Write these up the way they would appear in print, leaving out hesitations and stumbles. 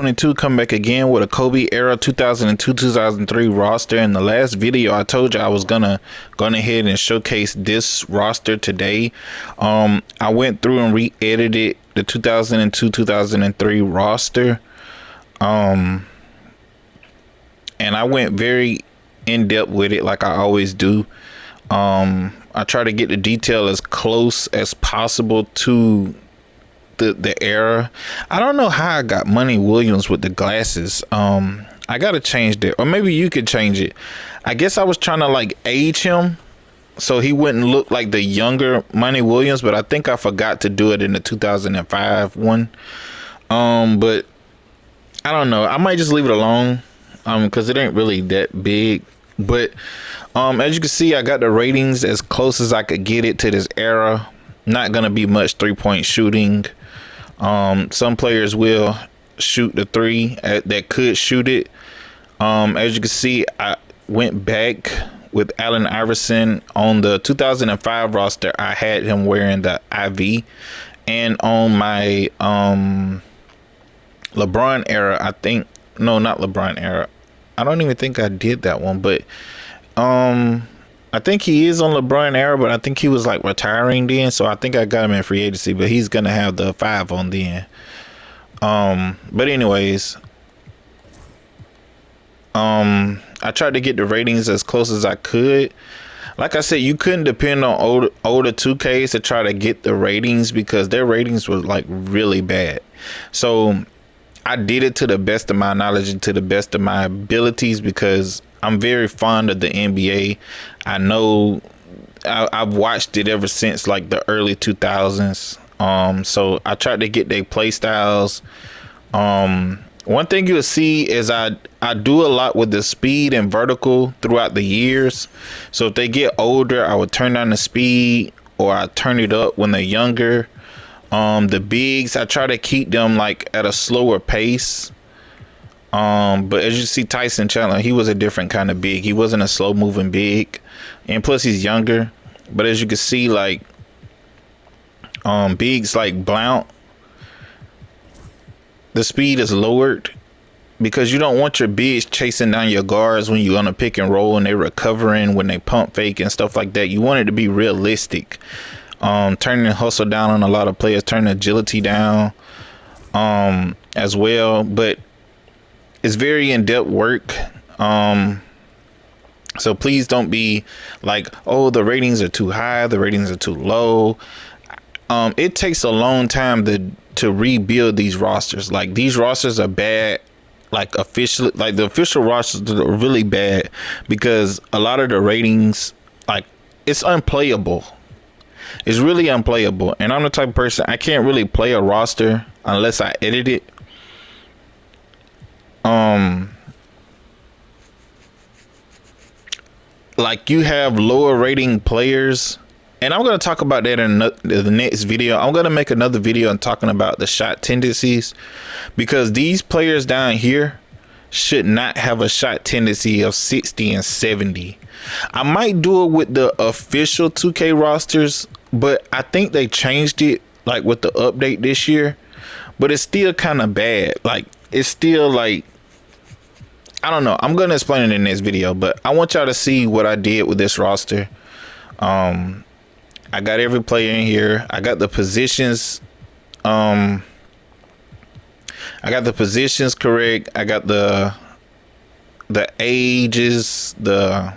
22 come back again with a Kobe era 2002-2003 roster. In the last video, I told you I was gonna go ahead and showcase this roster today. I went through and re-edited the 2002-2003 roster. Um, and I went very in depth with it, like I always do. I try to get the detail as close as possible to the era. I don't know how I got Money Williams with the glasses. I gotta change that, or maybe you could change it. I guess I was trying to like age him so he wouldn't look like the younger Money Williams, but I think I forgot to do it in the 2005 one. But I don't know. I might just leave it alone. Because it ain't really that big. But as you can see, I got the ratings as close as I could get it to this era. Not gonna be much 3-point shooting. Some players will shoot the three that could shoot it. As you can see, I went back with Allen Iverson on the 2005 roster. I had him wearing the IV, and on my LeBron era, I think no, not LeBron era. I don't even think I did that one, but I think he is on LeBron era, but I think he was like retiring then, so I think I got him in free agency, but he's gonna have the 5 on then. But anyways, I tried to get the ratings as close as I could. Like I said, you couldn't depend on older 2Ks to try to get the ratings because their ratings were like really bad. So I did it to the best of my knowledge and to the best of my abilities because I'm very fond of the NBA. I know I've watched it ever since like the early 2000s. So I tried to get their play styles. One thing you'll see is I do a lot with the speed and vertical throughout the years. So if they get older, I would turn down the speed or I turn it up when they're younger. The bigs, I try to keep them like at a slower pace. But as you see, Tyson Chandler, he was a different kind of big. He wasn't a slow moving big, and plus he's younger. But as you can see, like bigs like Blount, the speed is lowered because you don't want your bigs chasing down your guards when you're on a pick and roll and they're recovering when they pump fake and stuff like that. You want it to be realistic. Turning the hustle down on a lot of players, turning agility down as well. But it's very in-depth work. So please don't be like, oh, the ratings are too high, the ratings are too low. It takes a long time to rebuild these rosters. Like these rosters are bad, like officially, like the official rosters are really bad because a lot of the ratings, like it's unplayable. It's really unplayable. And I'm the type of person, I can't really play a roster unless I edit it. Like you have lower rating players, and I'm going to talk about that in the next video. I'm going to make another video and talking about the shot tendencies because these players down here should not have a shot tendency of 60 and 70. I might do it with the official 2K rosters, but I think they changed it like with the update this year, but it's still kind of bad. Like it's still like, I don't know. I'm gonna explain it in this video, but I want y'all to see what I did with this roster. I got every player in here. I got the positions. I got the positions correct. I got the ages. I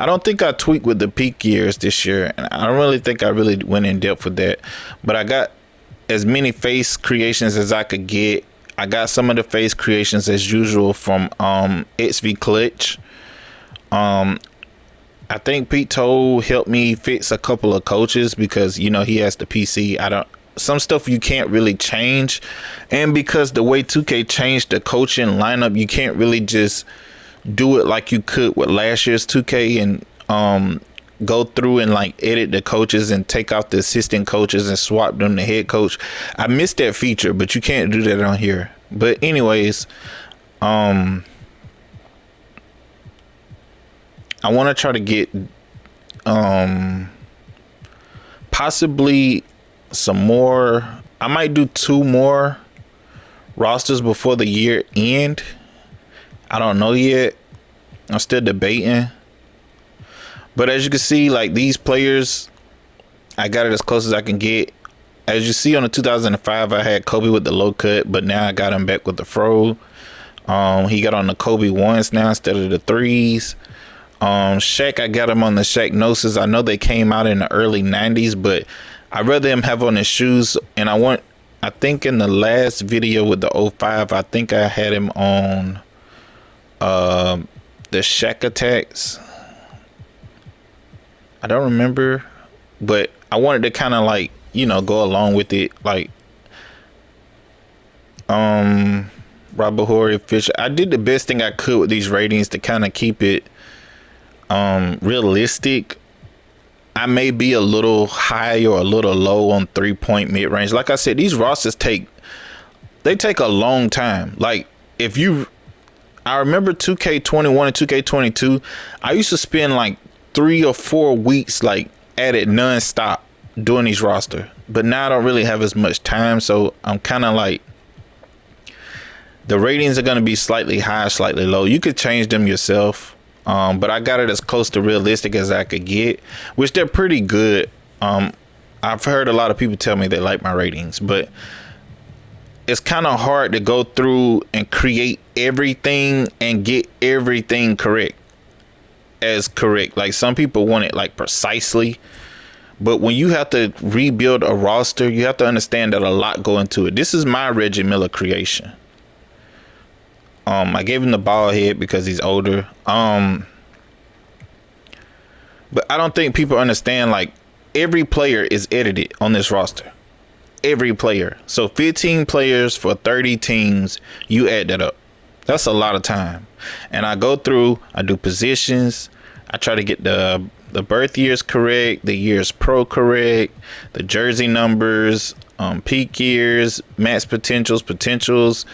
don't think I tweaked with the peak years this year, and I don't really think I really went in depth with that. But I got as many face creations as I could get. I got some of the face creations as usual from XV Clutch. I think Pete Toll helped me fix a couple of coaches because you know he has the PC. Some stuff you can't really change, and because the way 2K changed the coaching lineup, you can't really just do it like you could with last year's 2K and go through and like edit the coaches and take out the assistant coaches and swap them to head coach. I missed that feature, but you can't do that on here. But anyways, I want to try to get possibly some more. I might do 2 more rosters before the year end. I don't know yet. I'm still debating. But as you can see, like these players, I got it as close as I can get. As you see on the 2005, I had Kobe with the low cut, but now I got him back with the fro. He got on the Kobe ones now instead of the threes. Shaq, I got him on the Shaq Gnosis. I know they came out in the early 90s, but I'd rather him have on his shoes. And I think in the last video with the '05, I think I had him on the Shaq Attacks. I don't remember, but I wanted to kind of like, go along with it. Like, Robert Horry Fisher. I did the best thing I could with these ratings to kind of keep it realistic. I may be a little high or a little low on 3-point mid range. Like I said, these rosters take a long time. Like I remember 2K21 and 2K22. I used to spend like 3 or 4 weeks like at it nonstop doing these roster. But now I don't really have as much time, so I'm kind of like, the ratings are going to be slightly high, slightly low. You could change them yourself. But I got it as close to realistic as I could get, which they're pretty good. I've heard a lot of people tell me they like my ratings, but it's kind of hard to go through and create everything and get everything correct. Like some people want it like precisely, but when you have to rebuild a roster, you have to understand that a lot go into it. This is my Reggie Miller creation. I gave him the bald head because he's older. But I don't think people understand, like, every player is edited on this roster. Every player. So 15 players for 30 teams, you add that up. That's a lot of time. And I go through, I do positions. I try to get the birth years correct, the years pro correct, the jersey numbers, peak years, max potentials.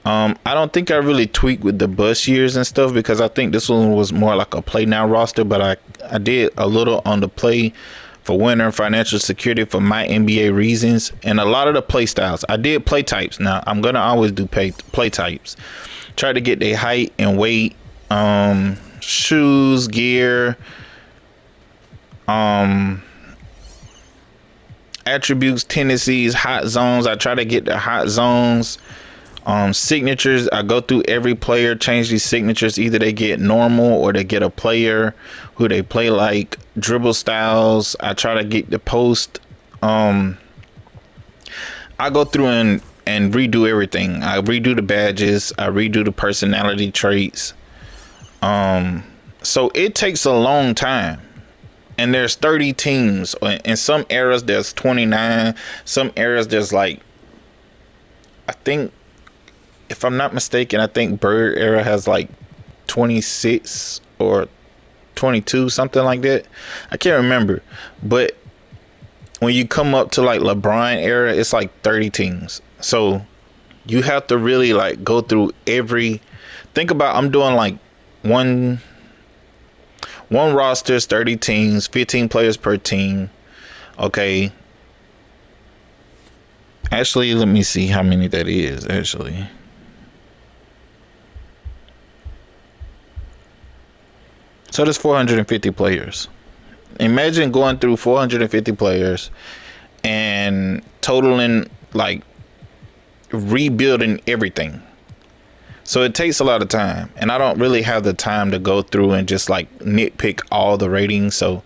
I don't think I really tweaked with the bus years and stuff, because I think this one was more like a play now roster, but I did a little on the play for winter and financial security for my NBA reasons, and a lot of the play styles. I did play types. Now I'm gonna always do play types. Try to get their height and weight, shoes, gear, attributes, tendencies, hot zones. I try to get the hot zones. Signatures, I go through every player, change these signatures. Either they get normal or they get a player who they play like. Dribble styles, I try to get the post. I go through and redo everything. I redo the badges, I redo the personality traits. So it takes a long time. And there's 30 teams. In some eras there's 29. Some eras there's like, I think, if I'm not mistaken, I think Bird era has like 26 or 22, something like that. I can't remember. But when you come up to like LeBron era, it's like 30 teams. So you have to really like go through think about, I'm doing like one roster is 30 teams, 15 players per team. Okay. Actually, let me see how many that is actually. So there's 450 players. Imagine going through 450 players and totaling, like, rebuilding everything. So it takes a lot of time, and I don't really have the time to go through and just like nitpick all the ratings. So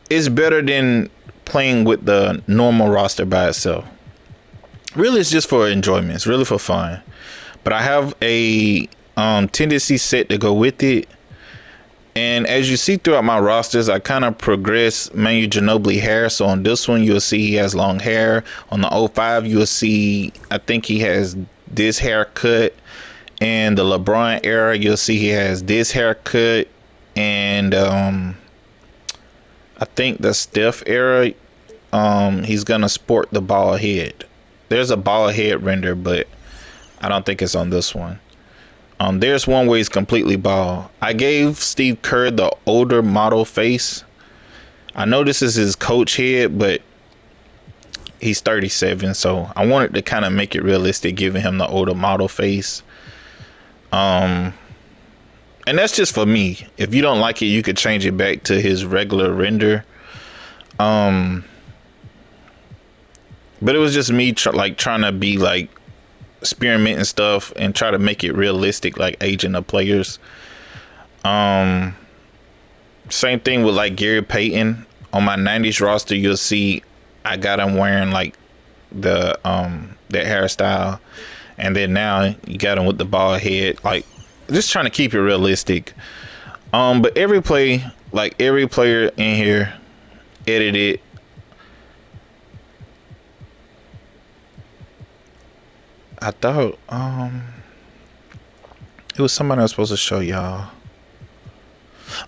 it's better than playing with the normal roster by itself. Really, it's just for enjoyment. It's really for fun. But I have a tendency set to go with it. And as you see throughout my rosters, I kind of progress Manu Ginobili hair. So on this one, you'll see he has long hair. On the '05, you'll see, I think he has this haircut. And the LeBron era, you'll see he has this haircut. And I think the Steph era, he's going to sport the bald head. There's a bald head render, but I don't think it's on this one. There's one where he's completely bald. I gave Steve Kerr the older model face. I know this is his coach head, but he's 37, so I wanted to kind of make it realistic, giving him the older model face. Um, and that's just for me. If you don't like it, you could change it back to his regular render. Um, but it was just me trying to be like experimenting stuff and try to make it realistic, like aging the players. Um, Same thing with like Gary Payton on my 90s roster. You'll see I got him wearing like that hairstyle, and then now you got him with the bald head, like just trying to keep it realistic. But every player in here edited. I thought it was somebody I was supposed to show y'all.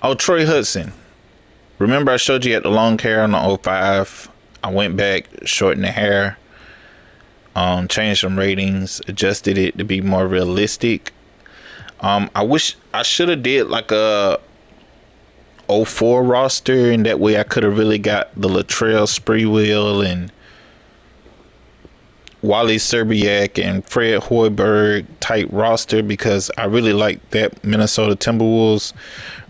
Oh, Troy Hudson. Remember I showed you at the long hair on the 05? I went back, shortened the hair, changed some ratings, adjusted it to be more realistic. I wish I should have did like a 04 roster, and that way I could have really got the Latrell Sprewell and Wally Serbiak and Fred Hoiberg type roster, because I really like that Minnesota Timberwolves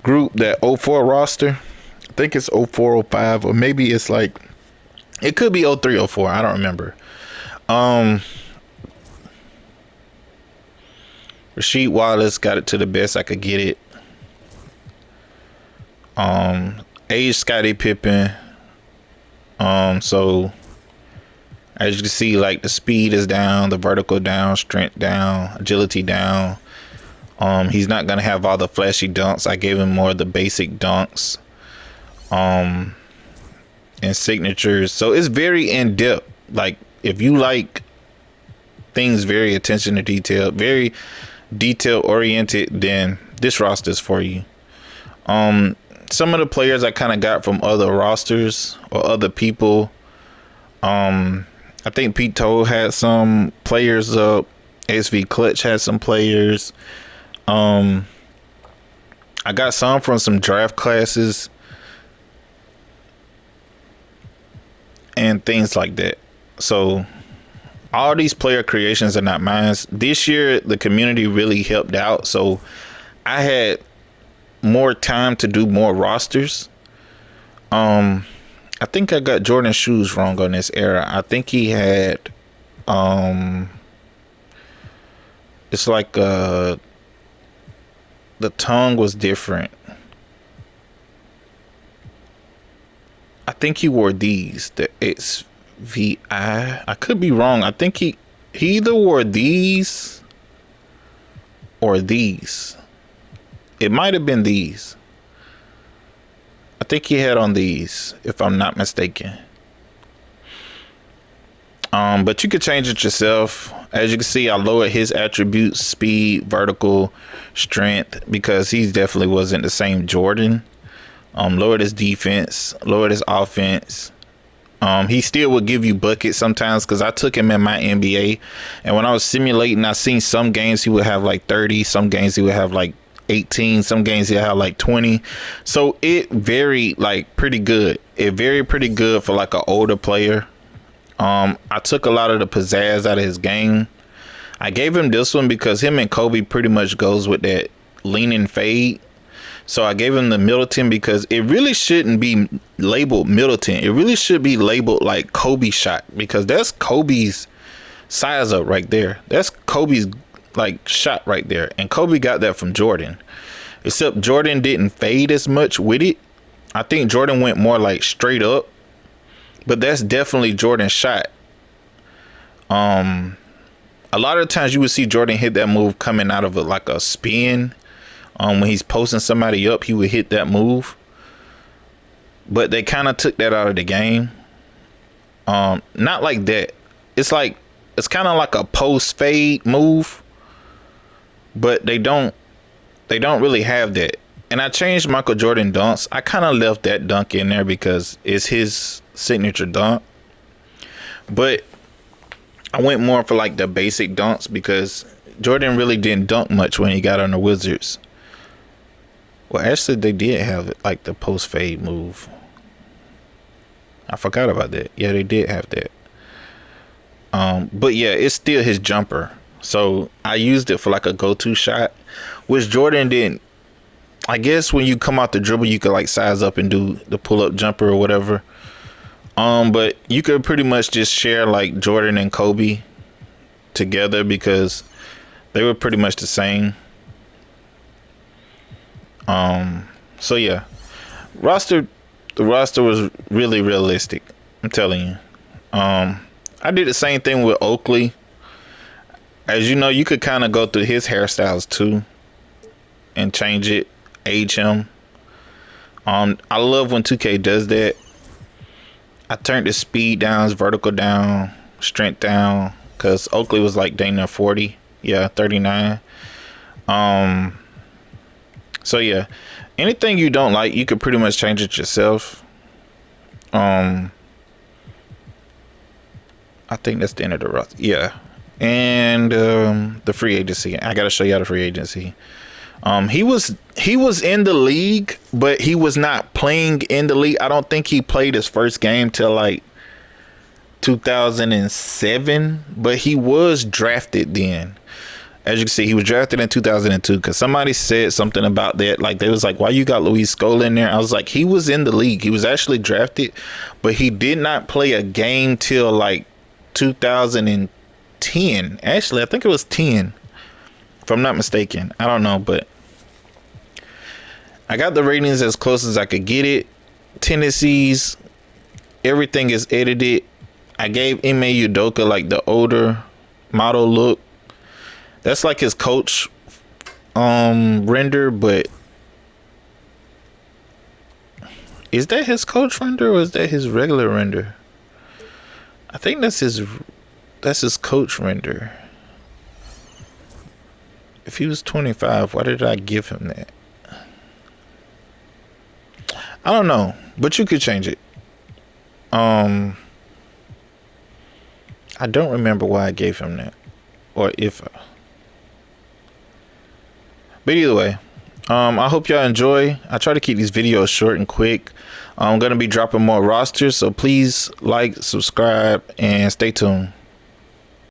group, that 04 roster. I think it's 04, 05, or maybe it's like, it could be 03, 04. I don't remember. Rasheed Wallace got it to the best I could get it. Age Scottie Pippen. So as you can see, like the speed is down, the vertical down, strength down, agility down. He's not gonna have all the flashy dunks. I gave him more of the basic dunks. And signatures. So it's very in depth. Like if you like things very attention to detail, very detail oriented, then this roster is for you. Some of the players I kind of got from other rosters or other people. I think Pete Toll had some players up. SV Clutch had some players. I got some from some draft classes and things like that. So all these player creations are not mine. This year the community really helped out, so I had more time to do more rosters. I think I got Jordan shoes wrong on this era. I think he had it's like the tongue was different. I think he wore these, the XVI. I could be wrong. I think he either wore these or these. It might have been these. I think he had on these, if I'm not mistaken. But you could change it yourself. As you can see, I lowered his attributes: speed, vertical, strength, because he definitely wasn't the same Jordan. Lowered his defense, lowered his offense. He still would give you buckets sometimes, because I took him in my NBA, and when I was simulating, I seen some games he would have like 30, some games he would have like 18, some games he'll have like 20. So it varied like pretty good. It varied pretty good for like an older player. I took a lot of the pizzazz out of his game. I gave him this one because him and Kobe pretty much goes with that leaning fade. So I gave him the Middleton, because it really shouldn't be labeled Middleton. It really should be labeled like Kobe shot, because that's Kobe's size up right there. That's Kobe's like shot right there. And Kobe got that from Jordan. Except Jordan didn't fade as much with it. I think Jordan went more like straight up. But that's definitely Jordan's shot. A lot of times you would see Jordan hit that move coming out of like a spin. When he's posting somebody up, he would hit that move. But they kind of took that out of the game. Not like that. It's kind of like a post fade move, but they don't really have that. And I changed Michael Jordan dunks. I kind of left that dunk in there because it's his signature dunk. But I went more for like the basic dunks, because Jordan really didn't dunk much when he got on the Wizards. Well, actually, they did have like the post fade move. I forgot about that. Yeah, they did have that. But yeah, it's still his jumper. So I used it for like a go-to shot, which Jordan didn't. I guess when you come out the dribble, you could like size up and do the pull-up jumper or whatever. But you could pretty much just share like Jordan and Kobe together because they were pretty much the same. So yeah, roster the roster was really realistic. I'm telling you. I did the same thing with Oakley. As you know, you could kind of go through his hairstyles too and change it, age him. I love when 2K does that. I turned his speed down, his vertical down, strength down, because Oakley was like dang near 40. Yeah, 39. So yeah, anything you don't like, you could pretty much change it yourself. I think that's the end of the roster. Yeah, and the free agency. I gotta show y'all the free agency. He was in the league, but he was not playing in the league. I don't think he played his first game till like 2007, but he was drafted then. As you can see, he was drafted in 2002 because somebody said something about that. Like, they was like, why you got Luis Scola in there? I was like, he was in the league. He was actually drafted, but he did not play a game till like 2010. Actually, I think it was 10, if I'm not mistaken. I don't know, but I got the ratings as close as I could get it. Tendencies, everything is edited. I gave Ime Udoka like the older model look. That's like his coach render, but is that his coach render or is that his regular render? I think that's his coach render. If he was 25, why did I give him that? I don't know, but you could change it. I don't remember why I gave him that, or if. But either way, I hope y'all enjoy. I try to keep these videos short and quick. I'm gonna be dropping more rosters, so please like, subscribe, and stay tuned.